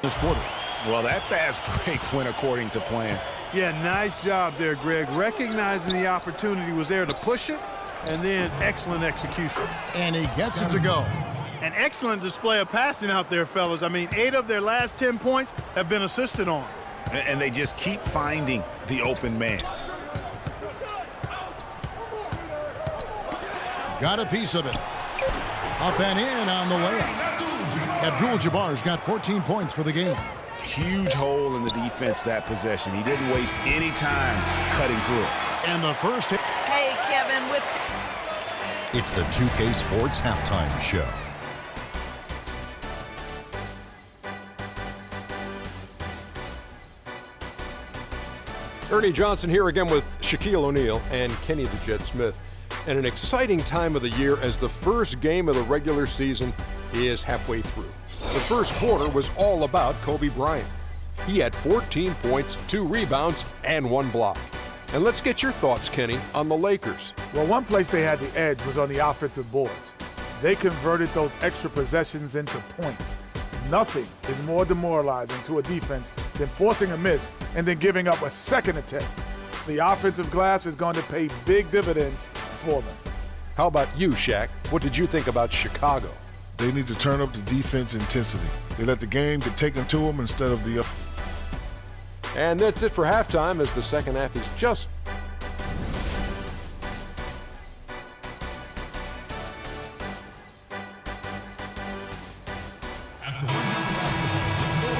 this quarter. Well, that fast break went according to plan. Yeah, nice job there, Greg. Recognizing the opportunity was there to push it, and then excellent execution. And he gets it to go. An excellent display of passing out there, fellas. I mean, 8 of their last 10 points have been assisted on. And they just keep finding the open man. Got a piece of it. Up and in on the layup. Abdul-Jabbar's got 14 points for the game. Huge hole in the defense that possession. He didn't waste any time cutting through it. And the first hit. Hey, Kevin, with... It's the 2K Sports Halftime Show. Ernie Johnson here again with Shaquille O'Neal and Kenny the Jet Smith. And an exciting time of the year as the first game of the regular season is halfway through. The first quarter was all about Kobe Bryant. He had 14 points, 2 rebounds, and 1 block. And let's get your thoughts, Kenny, on the Lakers. Well, one place they had the edge was on the offensive boards. They converted those extra possessions into points. Nothing is more demoralizing to a defense than forcing a miss and then giving up a second attempt. The offensive glass is going to pay big dividends for them. How about you, Shaq? What did you think about Chicago? They need to turn up the defense intensity. They let the game get taken to them instead of the... And that's it for halftime as the second half is just...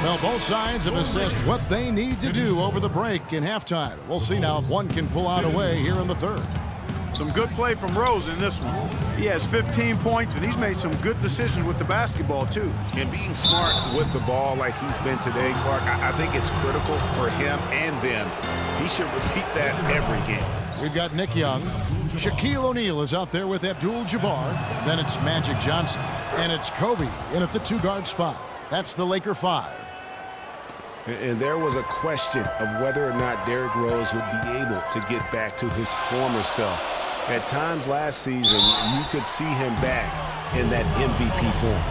Well, both sides have assessed what they need to do over the break in halftime. We'll see now if one can pull out a way here in the third. Some good play from Rose in this one. He has 15 points, and he's made some good decisions with the basketball, too. And being smart with the ball like he's been today, Clark, I think it's critical for him and them. He should repeat that every game. We've got Nick Young. Shaquille O'Neal is out there with Abdul-Jabbar. Then it's Magic Johnson. And it's Kobe in at the 2-guard spot. That's the Laker 5. And there was a question of whether or not Derrick Rose would be able to get back to his former self. At times last season, you could see him back in that MVP form.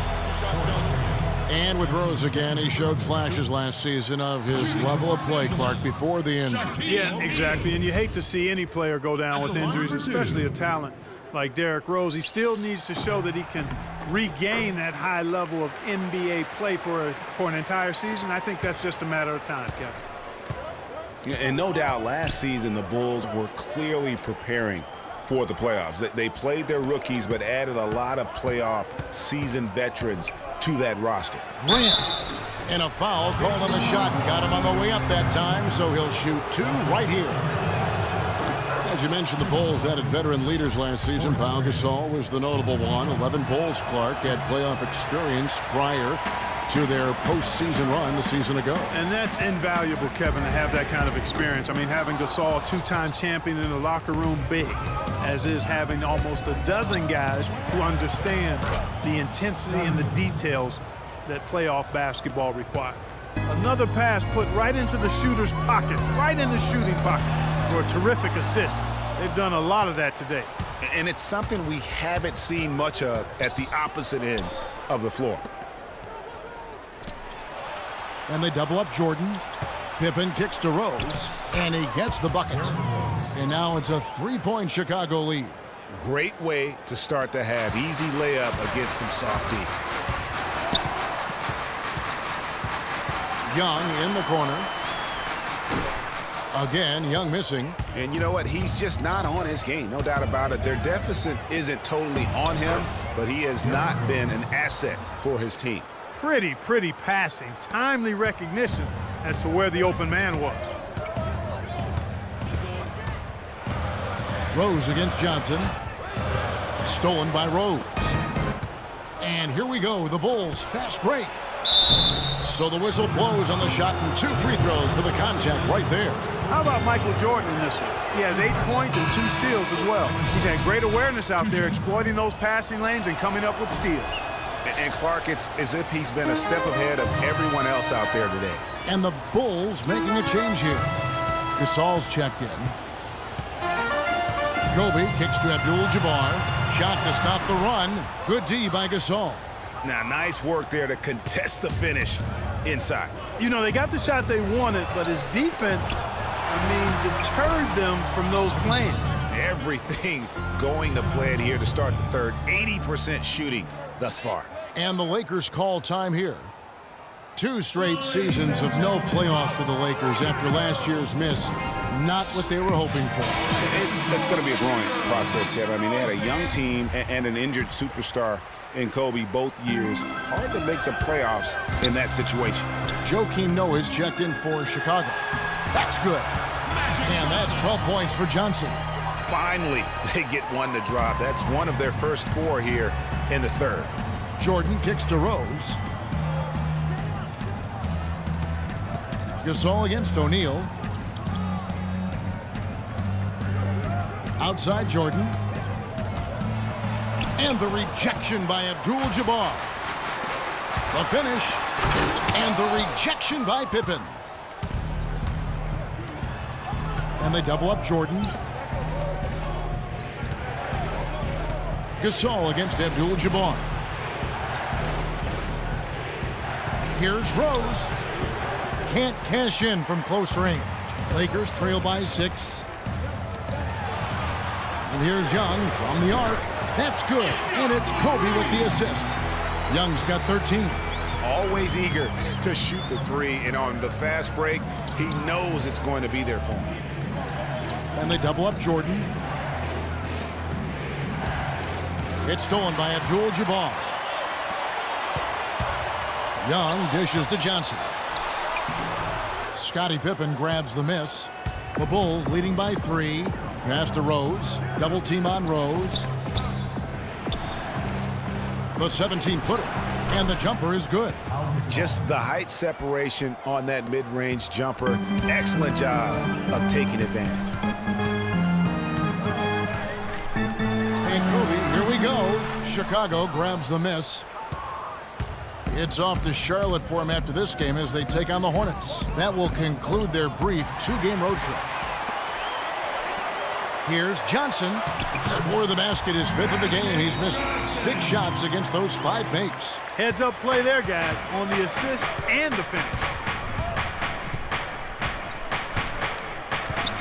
And with Rose again, he showed flashes last season of his level of play, Clark, before the injury. Yeah, exactly. And you hate to see any player go down with injuries, especially a talent like Derrick Rose. He still needs to show that he can regain that high level of NBA play for an entire season. I think that's just a matter of time, Kevin. And no doubt last season the Bulls were clearly preparing for the playoffs. They played their rookies but added a lot of playoff seasoned veterans to that roster. Grant. And a foul called on the shot and got him on the way up that time, so he'll shoot 2 right here. As you mentioned, the Bulls added veteran leaders last season. Pau Gasol was the notable one. 11 Bulls, Clark, had playoff experience prior to their postseason run the season ago. And that's invaluable, Kevin, to have that kind of experience. I mean, having Gasol, 2-time champion in the locker room, big, as is having almost a dozen guys who understand the intensity and the details that playoff basketball requires. Another pass put right into the shooter's pocket, right in the shooting pocket for a terrific assist. They've done a lot of that today. And it's something we haven't seen much of at the opposite end of the floor. And they double up Jordan. Pippen kicks to Rose, and he gets the bucket. And now it's a 3-point Chicago lead. Great way to start the half. Easy layup against some soft D. Young in the corner. Again, Young missing. And you know what? He's just not on his game. No doubt about it. Their deficit isn't totally on him, but he has not been an asset for his team. Pretty passing. Timely recognition as to where the open man was. Rose against Johnson. Stolen by Rose. And here we go. The Bulls fast break. So the whistle blows on the shot and 2 free throws for the contact right there. How about Michael Jordan in this one? He has 8 points and 2 steals as well. He's had great awareness out there, exploiting those passing lanes and coming up with steals. And Clark, it's as if he's been a step ahead of everyone else out there today. And the Bulls making a change here. Gasol's checked in. Kobe kicks to Abdul-Jabbar. Shot to stop the run. Good D by Gasol. Now, nice work there to contest the finish. inside. You know, they got the shot they wanted, but his defense, deterred them from those playing. Everything going to plan here to start the third. 80% shooting thus far. And the Lakers call time here. 2 straight seasons of no playoff for the Lakers after last year's miss. Not what they were hoping for. It's going to be a growing process, Kevin. I mean, they had a young team and an injured superstar in Kobe both years. Hard to make the playoffs in that situation. Joakim Noah is checked in for Chicago. That's good. And that's 12 points for Johnson. Finally, they get one to drop. That's one of their first 4 here in the third. Jordan kicks to Rose. Gasol against O'Neal. Outside Jordan. And the rejection by Abdul-Jabbar. The finish. And the rejection by Pippen. And they double up Jordan. Gasol against Abdul-Jabbar. Here's Rose. Can't cash in from close range. Lakers trail by 6. And here's Young from the arc. That's good. And it's Kobe with the assist. Young's got 13. Always eager to shoot the 3. And on the fast break, he knows it's going to be there for him. And they double up Jordan. It's stolen by Abdul-Jabbar. Young dishes to Johnson. Scottie Pippen grabs the miss. The Bulls leading by 3. Pass to Rose. Double team on Rose. The 17-footer. And the jumper is good. Just the height separation on that mid-range jumper. Excellent job of taking advantage. And Kobe, here we go. Chicago grabs the miss. It's off to Charlotte for him after this game as they take on the Hornets. That will conclude their brief 2-game road trip. Here's Johnson. Score the basket, his 5th of the game. He's missed 6 shots against those 5 makes. Heads up play there, guys, on the assist and the finish.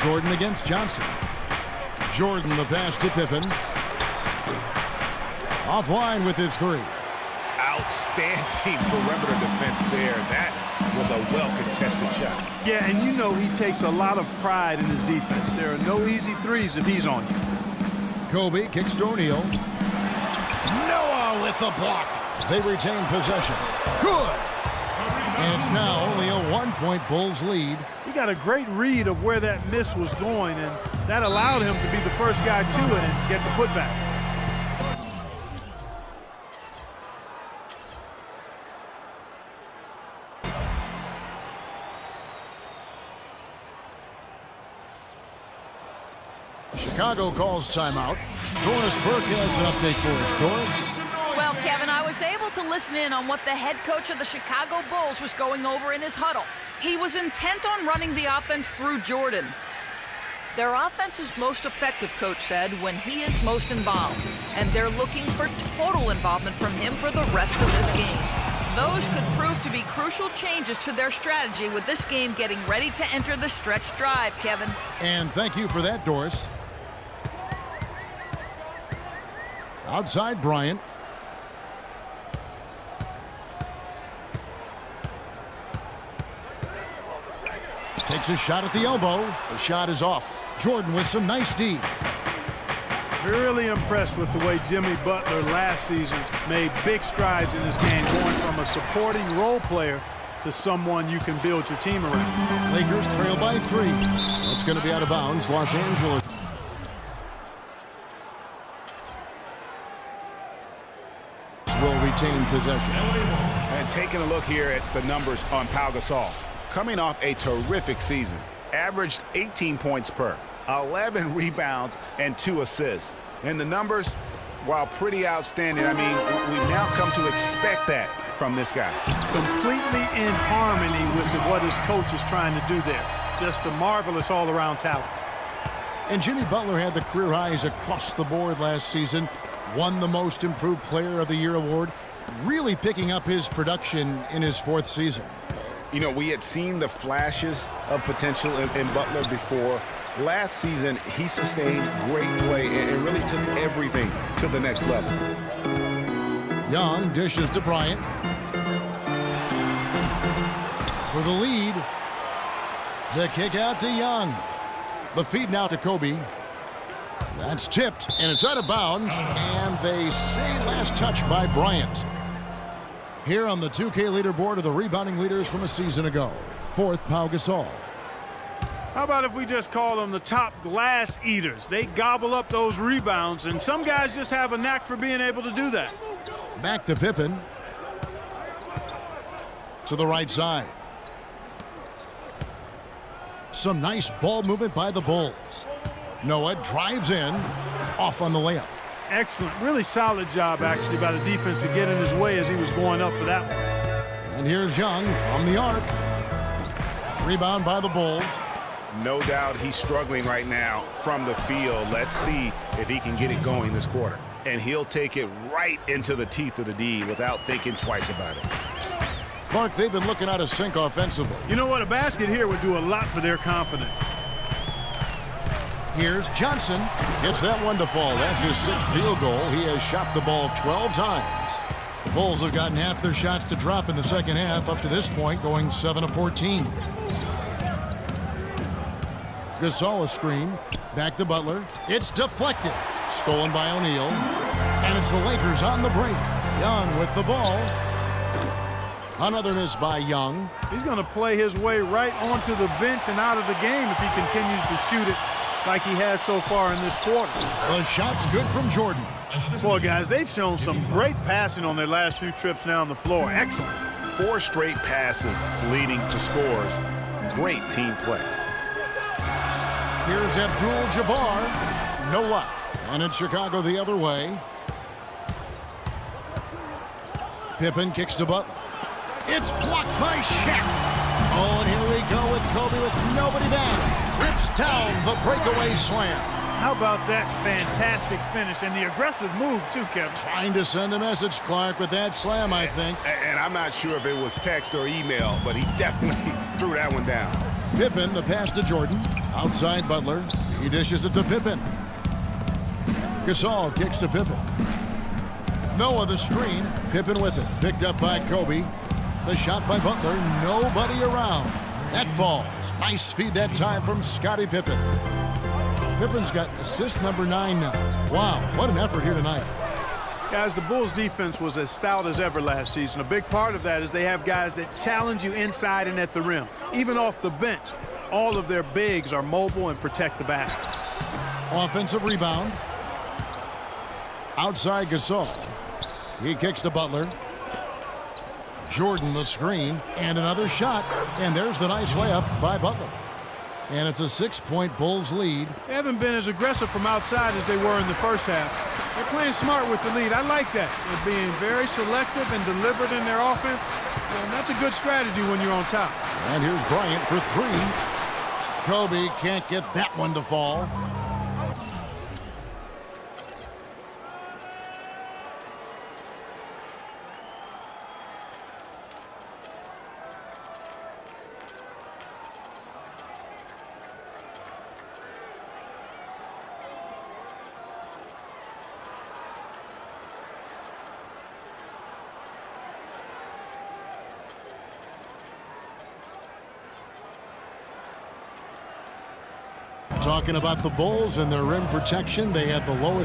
Jordan against Johnson. Jordan the pass to Pippen. Offline with his 3. Outstanding perimeter defense there. That was a well-contested shot. Yeah, and you know he takes a lot of pride in his defense. There are no easy 3s if he's on you. Kobe kicks to O'Neal. Noah with the block. They retain possession. Good. And it's now only a 1-point Bulls lead. He got a great read of where that miss was going, and that allowed him to be the first guy to it and get the putback. Chicago calls timeout. Doris Burke has an update for us. Doris? Well, Kevin, I was able to listen in on what the head coach of the Chicago Bulls was going over in his huddle. He was intent on running the offense through Jordan. Their offense is most effective, Coach said, when he is most involved. And they're looking for total involvement from him for the rest of this game. Those could prove to be crucial changes to their strategy with this game getting ready to enter the stretch drive, Kevin. And thank you for that, Doris. Outside Bryant. Takes a shot at the elbow. The shot is off. Jordan with some nice D. Really impressed with the way Jimmy Butler last season made big strides in his game, going from a supporting role player to someone you can build your team around. Lakers trail by 3. That's going to be out of bounds. Los Angeles. Will retain possession. And taking a look here at the numbers on Pau Gasol. Coming off a terrific season. Averaged 18 points per, 11 rebounds, and 2 assists. And the numbers, while pretty outstanding, I mean, we've now come to expect that from this guy. Completely in harmony with what his coach is trying to do there. Just a marvelous all-around talent. And Jimmy Butler had the career highs across the board last season. Won the Most Improved Player of the Year award really picking up his production in his 4th season. You know, we had seen the flashes of potential in Butler before. Last season, he sustained great play and really took everything to the next level. Young dishes to Bryant. For the lead. The kick out to Young. The feed now to Kobe. That's tipped, and it's out of bounds, and they say last touch by Bryant. Here on the 2K leaderboard are the rebounding leaders from a season ago. 4th, Pau Gasol. How about if we just call them the top glass eaters? They gobble up those rebounds, and some guys just have a knack for being able to do that. Back to Pippen. To the right side. Some nice ball movement by the Bulls. Noah drives in, off on the layup. Excellent. Really solid job, actually, by the defense to get in his way as he was going up for that one. And here's Young from the arc. Rebound by the Bulls. No doubt he's struggling right now from the field. Let's see if he can get it going this quarter. And he'll take it right into the teeth of the D without thinking twice about it. Clark, they've been looking out of sync offensively. You know what? A basket here would do a lot for their confidence. Here's Johnson. Gets that one to fall. That's his 6th field goal. He has shot the ball 12 times. The Bulls have gotten half their shots to drop in the second half up to this point, going 7 of 14. Gasol a screen. Back to Butler. It's deflected. Stolen by O'Neal. And it's the Lakers on the break. Young with the ball. Another miss by Young. He's going to play his way right onto the bench and out of the game if he continues to shoot it like he has so far in this quarter. The shot's good from Jordan. Boy, guys, they've shown some great passing on their last few trips down the floor. Excellent. 4 straight passes leading to scores. Great team play. Here's Abdul-Jabbar. No luck. And it's Chicago the other way. Pippen kicks to Butler. It's blocked by Shaq. Oh, and here we go with Kobe with nobody back. Rips down the breakaway slam. How about that fantastic finish and the aggressive move, too, Kevin? Trying to send a message, Clark, with that slam, I think. And I'm not sure if it was text or email, but he definitely threw that one down. Pippen, the pass to Jordan. Outside Butler. He dishes it to Pippen. Gasol kicks to Pippen. Noah the screen. Pippen with it. Picked up by Kobe. The shot by Butler. Nobody around. That falls. Nice feed that time from Scottie Pippen. Pippen's got assist number 9 now. Wow, what an effort here tonight. Guys, the Bulls defense was as stout as ever last season. A big part of that is they have guys that challenge you inside and at the rim. Even off the bench, all of their bigs are mobile and protect the basket. Offensive rebound. Outside Gasol. He kicks to Butler. Jordan the screen, and another shot, and there's the nice layup by Butler. And it's a 6-point Bulls lead. They haven't been as aggressive from outside as they were in the first half. They're playing smart with the lead. I like that. They're being very selective and deliberate in their offense. And that's a good strategy when you're on top. And here's Bryant for 3. Kobe can't get that one to fall. Talking about the Bulls and their rim protection, they had the lowest